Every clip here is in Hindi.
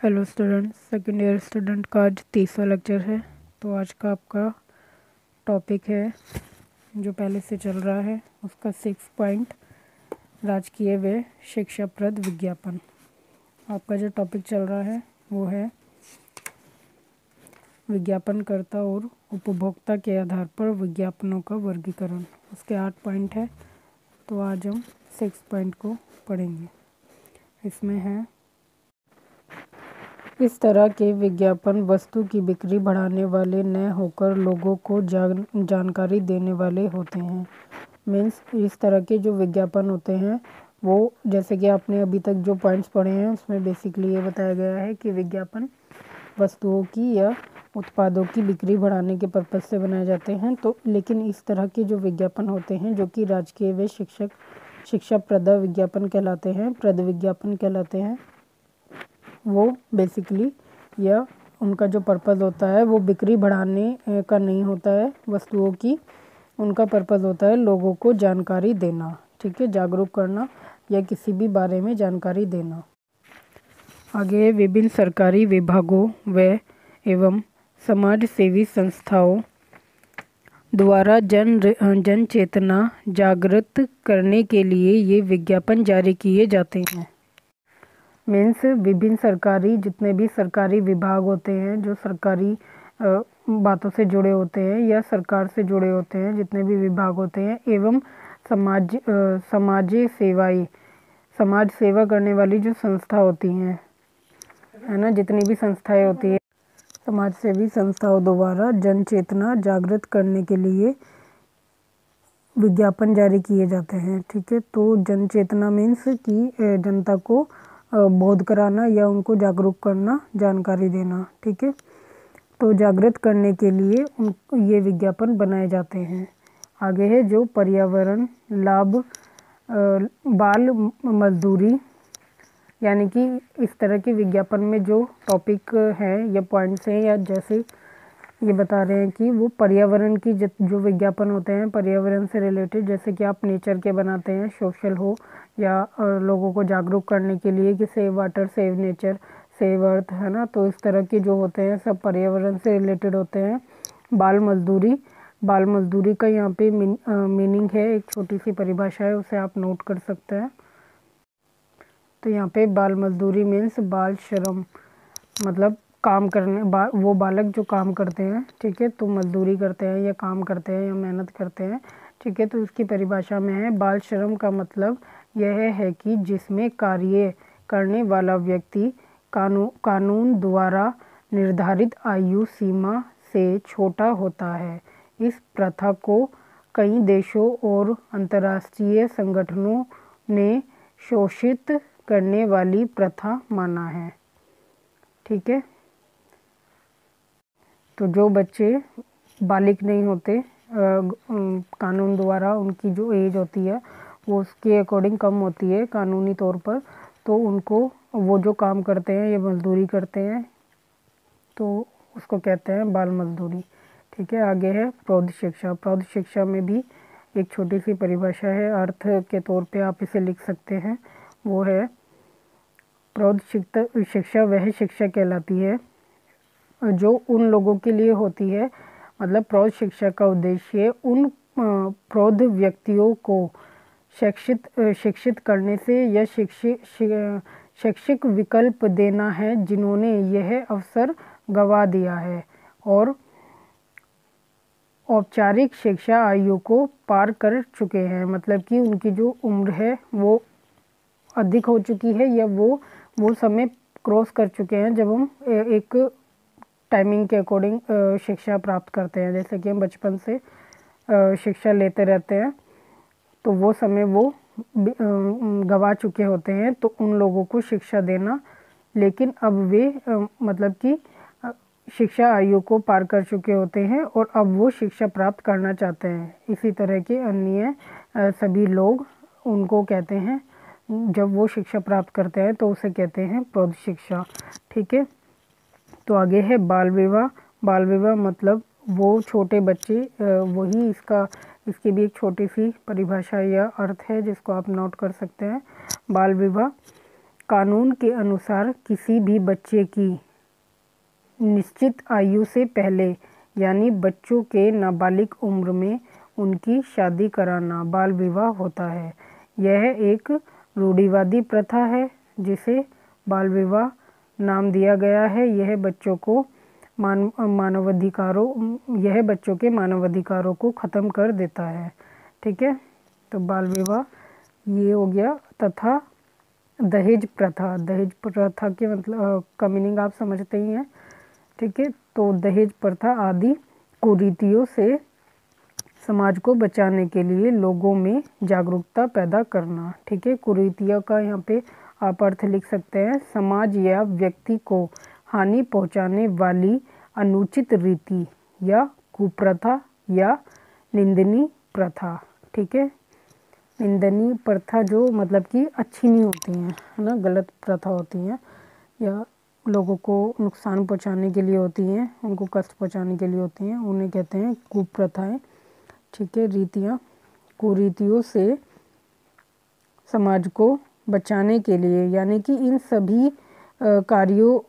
Hello students, second year student का आज 30वां लेक्चर है। तो आज का आपका टॉपिक है जो पहले से चल रहा है उसका 6 पॉइंट, राजकीय व शिक्षाप्रद विज्ञापन। आपका जो टॉपिक चल रहा है वो है विज्ञापनकर्ता और उपभोक्ता के आधार पर विज्ञापनों का वर्गीकरण। उसके 8 पॉइंट है, तो आज हम 6 पॉइंट को पढ़ेंगे। इसमें है, इस तरह के विज्ञापन वस्तु की बिक्री बढ़ाने वाले न होकर लोगों को जानकारी देने वाले होते हैं। मीन्स इस तरह के जो विज्ञापन होते हैं वो, जैसे कि आपने अभी तक जो पॉइंट्स पढ़े हैं उसमें बेसिकली ये बताया गया है कि विज्ञापन वस्तुओं की या उत्पादों की बिक्री बढ़ाने के पर्पज़ से बनाए जाते हैं। तो लेकिन इस तरह के जो विज्ञापन होते हैं जो कि राजकीय व शिक्षाप्रद विज्ञापन कहलाते हैं, प्रद विज्ञापन कहलाते हैं, वो बेसिकली या उनका जो पर्पज़ होता है वो बिक्री बढ़ाने का नहीं होता है वस्तुओं की। उनका पर्पज़ होता है लोगों को जानकारी देना, ठीक है, जागरूक करना या किसी भी बारे में जानकारी देना। आगे, विभिन्न सरकारी विभागों व एवं समाज सेवी संस्थाओं द्वारा जन चेतना जागृत करने के लिए ये विज्ञापन जारी किए जाते हैं। मीन्स विभिन्न सरकारी, जितने भी सरकारी विभाग होते हैं जो सरकारी बातों से जुड़े होते हैं या सरकार से जुड़े होते हैं, जितने भी विभाग होते हैं, एवं समाज सेवा करने वाली जो संस्था होती हैं, है ना, जितनी भी संस्थाएं होती है समाज सेवी संस्थाओं द्वारा जन चेतना जागृत करने के लिए विज्ञापन जारी किए जाते हैं, ठीक है। तो जन चेतना मीन्स कि जनता को बोध कराना या उनको जागरूक करना, जानकारी देना, ठीक है। तो जागृत करने के लिए ये विज्ञापन बनाए जाते हैं। आगे है जो पर्यावरण लाभ, बाल मजदूरी, यानी कि इस तरह के विज्ञापन में जो टॉपिक है या पॉइंट्स हैं या जैसे ये बता रहे हैं कि वो पर्यावरण की जो विज्ञापन होते हैं पर्यावरण से रिलेटेड, जैसे कि आप नेचर के बनाते हैं, सोशल हो या लोगों को जागरूक करने के लिए कि save water, save nature, save earth, है ना। तो इस तरह के जो होते हैं सब पर्यावरण से रिलेटेड होते हैं। बाल मजदूरी का यहाँ पे मीनिंग है, एक छोटी सी परिभाषा है, उसे आप नोट कर सकते हैं। तो यहाँ पे बाल मजदूरी मीन्स बाल श्रम, मतलब काम करने, वो बालक जो काम करते हैं, ठीक है, तो मजदूरी करते हैं या काम करते हैं या मेहनत करते हैं, ठीक है। तो इसकी परिभाषा में है, बाल श्रम का मतलब यह है कि जिसमें कार्य करने वाला व्यक्ति कानून द्वारा निर्धारित आयु सीमा से छोटा होता है। इस प्रथा को कई देशों और अंतर्राष्ट्रीय संगठनों ने शोषित करने वाली प्रथा माना है, ठीक है। तो जो बच्चे बालिग नहीं होते, कानून द्वारा उनकी जो एज होती है वो उसके अकॉर्डिंग कम होती है कानूनी तौर पर, तो उनको वो जो काम करते हैं ये मजदूरी करते हैं, तो उसको कहते हैं बाल मजदूरी, ठीक है। आगे है प्रौढ़ शिक्षा। प्रौढ़ शिक्षा में भी एक छोटी सी परिभाषा है, अर्थ के तौर पे आप इसे लिख सकते हैं। वो है, प्रौढ़ शिक्षा वह शिक्षा कहलाती है जो उन लोगों के लिए होती है, मतलब प्रौढ़ शिक्षा का उद्देश्य उन प्रौढ़ व्यक्तियों को शिक्षित करने से या शैक्षिक विकल्प देना है जिन्होंने यह अवसर गंवा दिया है और औपचारिक शिक्षा आयु को पार कर चुके हैं, मतलब कि उनकी जो उम्र है वो अधिक हो चुकी है या वो समय क्रॉस कर चुके हैं जब हम एक टाइमिंग के अकॉर्डिंग शिक्षा प्राप्त करते हैं। जैसे कि हम बचपन से शिक्षा लेते रहते हैं तो वो समय वो गंवा चुके होते हैं, तो उन लोगों को शिक्षा देना, लेकिन अब वे मतलब कि शिक्षा आयु को पार कर चुके होते हैं और अब वो शिक्षा प्राप्त करना चाहते हैं। इसी तरह के अन्य सभी लोग उनको कहते हैं, जब वो शिक्षा प्राप्त करते हैं तो उसे कहते हैं प्रौढ़ शिक्षा, ठीक है। तो आगे है बाल विवाह। बाल विवाह मतलब वो छोटे बच्चे, वही इसकी भी एक छोटी सी परिभाषा या अर्थ है जिसको आप नोट कर सकते हैं। बाल विवाह कानून के अनुसार किसी भी बच्चे की निश्चित आयु से पहले यानी बच्चों के नाबालिग उम्र में उनकी शादी कराना बाल विवाह होता है। यह एक रूढ़िवादी प्रथा है जिसे बाल विवाह नाम दिया गया है। यह बच्चों के मानवाधिकारों को ख़त्म कर देता है। ठीक है, तो बाल विवाह ये हो गया। तथा दहेज प्रथा के मतलब का मीनिंग आप समझते ही हैं। ठीक है, तो दहेज प्रथा आदि कुरीतियों से समाज को बचाने के लिए लोगों में जागरूकता पैदा करना। ठीक है, कुरीतियों का यहाँ पे आप अर्थ लिख सकते हैं, समाज या व्यक्ति को हानि पहुँचाने वाली अनुचित रीति या कुप्रथा या निंदनीय प्रथा। ठीक है, निंदनीय प्रथा जो मतलब कि अच्छी नहीं होती हैं, है ना, गलत प्रथा होती हैं या लोगों को नुकसान पहुंचाने के लिए होती हैं, उनको कष्ट पहुंचाने के लिए होती हैं, उन्हें कहते हैं कुप्रथाएं। ठीक है, रीतियाँ। कुरीतियों से समाज को बचाने के लिए यानी कि इन सभी कार्यों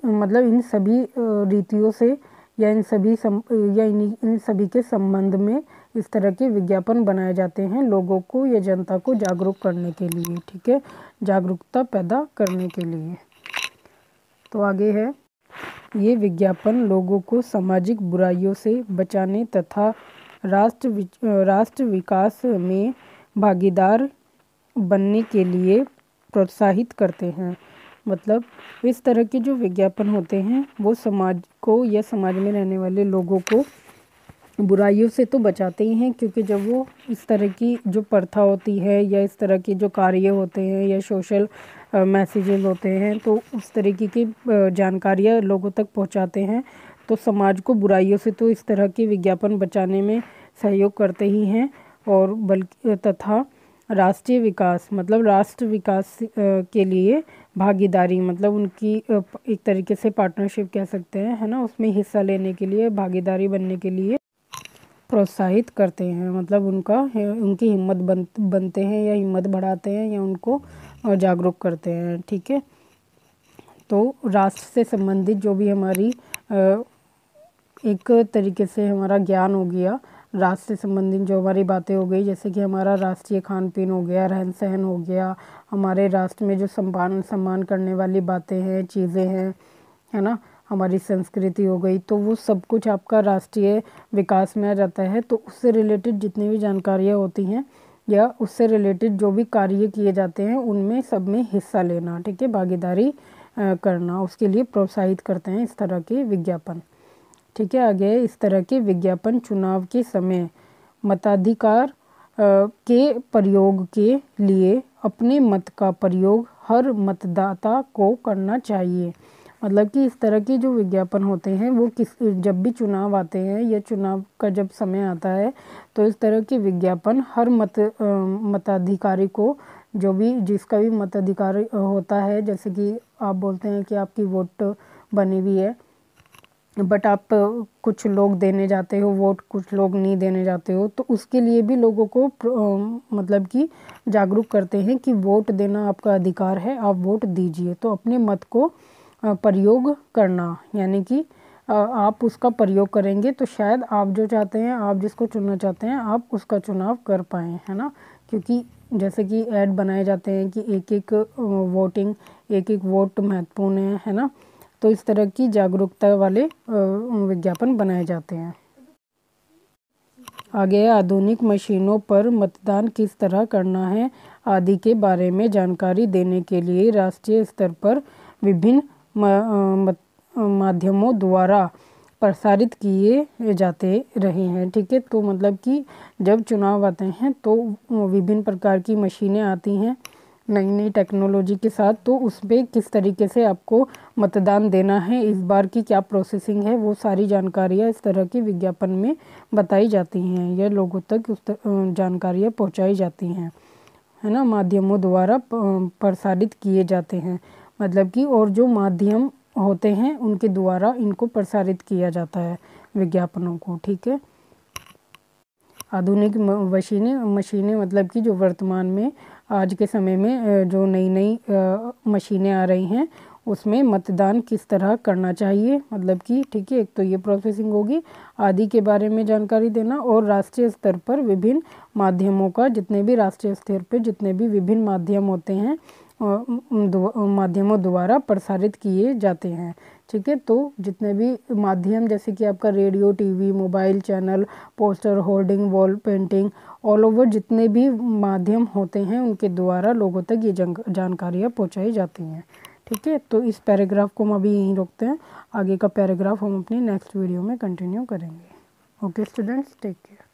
मतलब इन सभी रीतियों से या इन सभी के संबंध में इस तरह के विज्ञापन बनाए जाते हैं लोगों को या जनता को जागरूक करने के लिए। ठीक है, जागरूकता पैदा करने के लिए। तो आगे है, ये विज्ञापन लोगों को सामाजिक बुराइयों से बचाने तथा राष्ट्र विकास में भागीदार बनने के लिए प्रोत्साहित करते हैं। मतलब इस तरह के जो विज्ञापन होते हैं वो समाज को या समाज में रहने वाले लोगों को बुराइयों से तो बचाते ही हैं, क्योंकि जब वो इस तरह की जो प्रथा होती है या इस तरह के जो कार्य होते हैं या सोशल मैसेजेस होते हैं तो उस तरीके की जानकारियाँ लोगों तक पहुंचाते हैं, तो समाज को बुराइयों से तो इस तरह के विज्ञापन बचाने में सहयोग करते ही हैं। और बल्कि तथा राष्ट्र विकास के लिए भागीदारी मतलब उनकी एक तरीके से पार्टनरशिप कह सकते हैं, है ना, उसमें हिस्सा लेने के लिए भागीदारी बनने के लिए प्रोत्साहित करते हैं। मतलब उनकी हिम्मत बनते हैं या हिम्मत बढ़ाते हैं या उनको जागरूक करते हैं। ठीक है, तो राष्ट्र से संबंधित जो भी हमारी एक तरीके से हमारा ज्ञान हो गया, राष्ट्र से संबंधित जो हमारी बातें हो गई, जैसे कि हमारा राष्ट्रीय खान पीन हो गया, रहन सहन हो गया, हमारे राष्ट्र में जो सम्मान करने वाली बातें हैं, चीज़ें हैं, है ना, हमारी संस्कृति हो गई, तो वो सब कुछ आपका राष्ट्रीय विकास में आ जाता है। तो उससे रिलेटेड जितनी भी जानकारियाँ होती हैं या उससे रिलेटेड जो भी कार्य किए जाते हैं उनमें सब में हिस्सा लेना। ठीक है, भागीदारी करना, उसके लिए प्रोत्साहित करते हैं इस तरह के विज्ञापन। ठीक है, आगे इस तरह के विज्ञापन चुनाव के समय मताधिकार के प्रयोग के लिए अपने मत का प्रयोग हर मतदाता को करना चाहिए। मतलब कि इस तरह के जो विज्ञापन होते हैं वो जब भी चुनाव आते हैं या चुनाव का जब समय आता है तो इस तरह के विज्ञापन हर मताधिकारी को, जो भी जिसका भी मताधिकार होता है, जैसे कि आप बोलते हैं कि आपकी वोट बनी हुई है बट आप कुछ लोग देने जाते हो वोट, कुछ लोग नहीं देने जाते हो, तो उसके लिए भी लोगों को मतलब कि जागरूक करते हैं कि वोट देना आपका अधिकार है, आप वोट दीजिए। तो अपने मत को प्रयोग करना यानी कि आप उसका प्रयोग करेंगे तो शायद आप जो चाहते हैं, आप जिसको चुनना चाहते हैं, आप उसका चुनाव कर पाएँ, है ना। क्योंकि जैसे कि ऐड बनाए जाते हैं कि एक एक वोट महत्वपूर्ण है ना, तो इस तरह की जागरूकता वाले विज्ञापन बनाए जाते हैं। आगे आधुनिक मशीनों पर मतदान किस तरह करना है आदि के बारे में जानकारी देने के लिए राष्ट्रीय स्तर पर विभिन्न माध्यमों द्वारा प्रसारित किए जाते रहे हैं। ठीक है, तो मतलब कि जब चुनाव आते हैं तो विभिन्न प्रकार की मशीनें आती हैं नई नई टेक्नोलॉजी के साथ, तो उस पर किस तरीके से आपको मतदान देना है, इस बार की क्या प्रोसेसिंग है, वो सारी जानकारियाँ इस तरह के विज्ञापन में बताई जाती हैं या लोगों तक उस जानकारियाँ पहुँचाई जाती हैं, है ना, माध्यमों द्वारा प्रसारित किए जाते हैं। मतलब कि और जो माध्यम होते हैं उनके द्वारा इनको प्रसारित किया जाता है विज्ञापनों को। ठीक है, आधुनिक मशीनें मतलब कि जो वर्तमान में आज के समय में जो नई नई मशीनें आ रही हैं उसमें मतदान किस तरह करना चाहिए, मतलब कि ठीक है, एक तो ये प्रोसेसिंग होगी, आदि के बारे में जानकारी देना। और राष्ट्रीय स्तर पर विभिन्न माध्यमों का, जितने भी राष्ट्रीय स्तर पर जितने भी विभिन्न माध्यम होते हैं माध्यमों द्वारा प्रसारित किए जाते हैं, ठीक है। तो जितने भी माध्यम, जैसे कि आपका radio, TV, mobile channel, poster, hoarding, wall painting, all over जितने भी माध्यम होते हैं उनके द्वारा लोगों तक ये जानकारियाँ पहुँचाई जाती हैं, ठीक है। तो इस पैराग्राफ को हम अभी यहीं रोकते हैं, आगे का पैराग्राफ हम अपनी नेक्स्ट वीडियो में कंटिन्यू करेंगे। Okay students, take care.